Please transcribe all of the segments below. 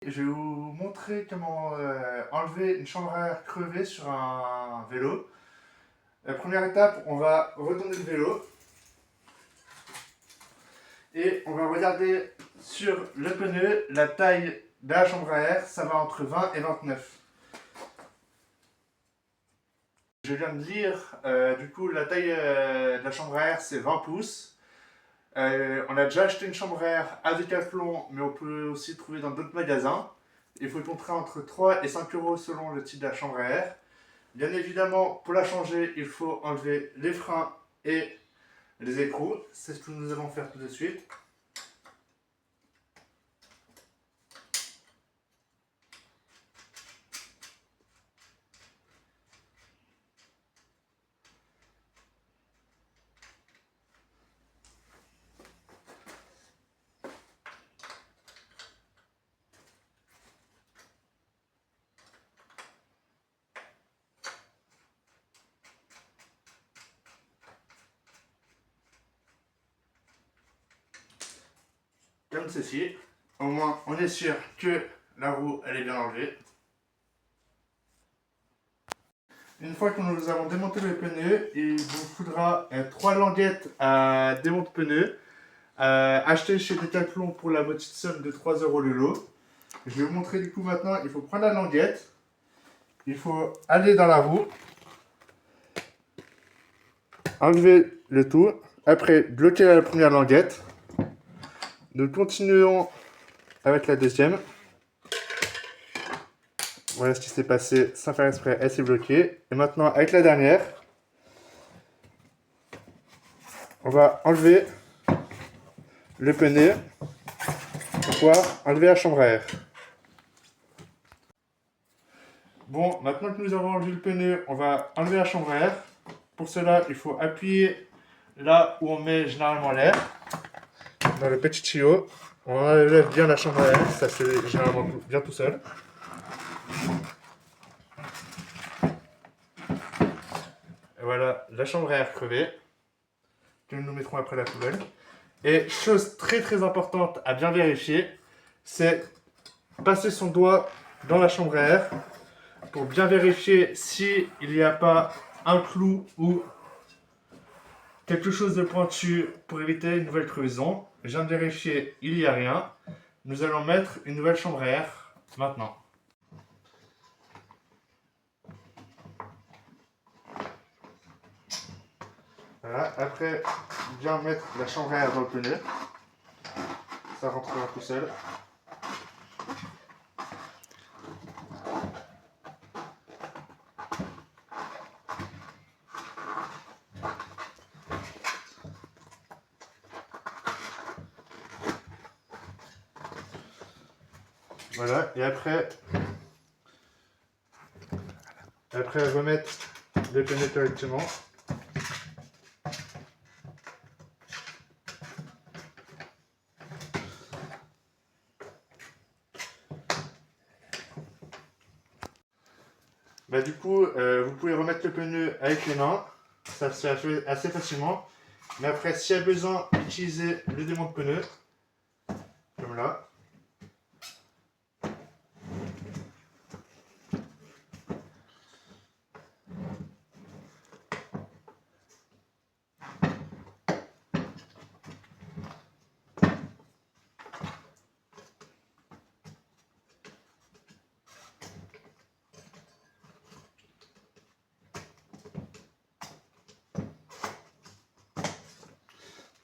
Je vais vous montrer comment enlever une chambre à air crevée sur un vélo. La première étape, on va retourner le vélo et on va regarder sur le pneu la taille de la chambre à air. Ça va entre 20 et 29. Je viens de lire, du coup, la taille de la chambre à air, c'est 20 pouces. On a déjà acheté une chambre à air à Decathlon, mais on peut aussi trouver dans d'autres magasins. Il faut compter entre 3 et 5 euros selon le type de la chambre à air. Bien évidemment, pour la changer, il faut enlever les freins et les écrous. C'est ce que nous allons faire tout de suite. Comme ceci. Au moins, on est sûr que la roue, elle est bien enlevée. Une fois que nous avons démonté le pneu, il vous faudra 3 languettes à démonte-pneu. Acheter chez Decathlon pour la petite somme de 3 euros le lot. Je vais vous montrer du coup maintenant, il faut prendre la languette. Il faut aller dans la roue. Enlever le tout. Après, bloquer la première languette. Nous continuons avec la deuxième. Voilà ce qui s'est passé sans faire exprès, elle s'est bloquée. Et maintenant, avec la dernière, on va enlever le pneu pour pouvoir enlever la chambre à air. Bon, maintenant que nous avons enlevé le pneu, on va enlever la chambre à air. Pour cela, il faut appuyer là où on met généralement l'air, dans le petit tuyau. On enlève bien la chambre à air, ça c'est généralement bien tout seul. Et voilà, la chambre à air crevée, que nous mettrons après la poubelle. Et chose très très importante à bien vérifier, c'est passer son doigt dans la chambre à air pour bien vérifier s'il n'y a pas un clou ou quelque chose de pointu pour éviter une nouvelle crevaison. Je viens de vérifier, il n'y a rien. Nous allons mettre une nouvelle chambre à air maintenant. Voilà, après, bien mettre la chambre à air dans le pneu. Ça rentrera tout seul. Voilà, et après remettre le pneu correctement. Du coup, vous pouvez remettre le pneu avec les mains, ça se fait assez facilement. Mais après, s'il y a besoin d'utiliser le démonte-pneu, comme là.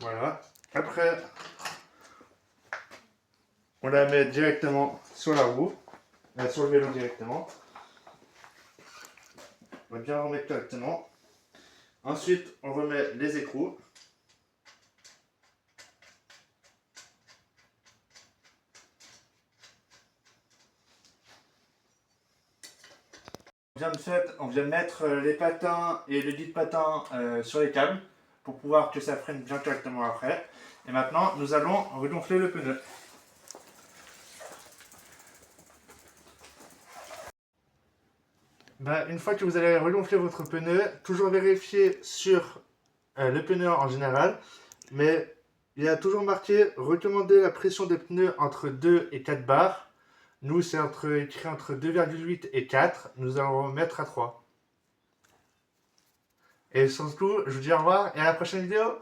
Voilà. Après, on la met directement sur la roue, sur le vélo directement. On va bien remettre correctement. Ensuite, on remet les écrous. On vient de mettre les patins et le guide patin sur les câbles pour pouvoir que ça freine bien correctement après. Et maintenant, nous allons regonfler le pneu. Une fois que vous allez regonfler votre pneu, toujours vérifier sur le pneu en général, mais il y a toujours marqué recommander la pression des pneus entre 2 et 4 bars. Nous, c'est écrit entre 2,8 et 4. Nous allons mettre à 3. Et surtout, je vous dis au revoir et à la prochaine vidéo.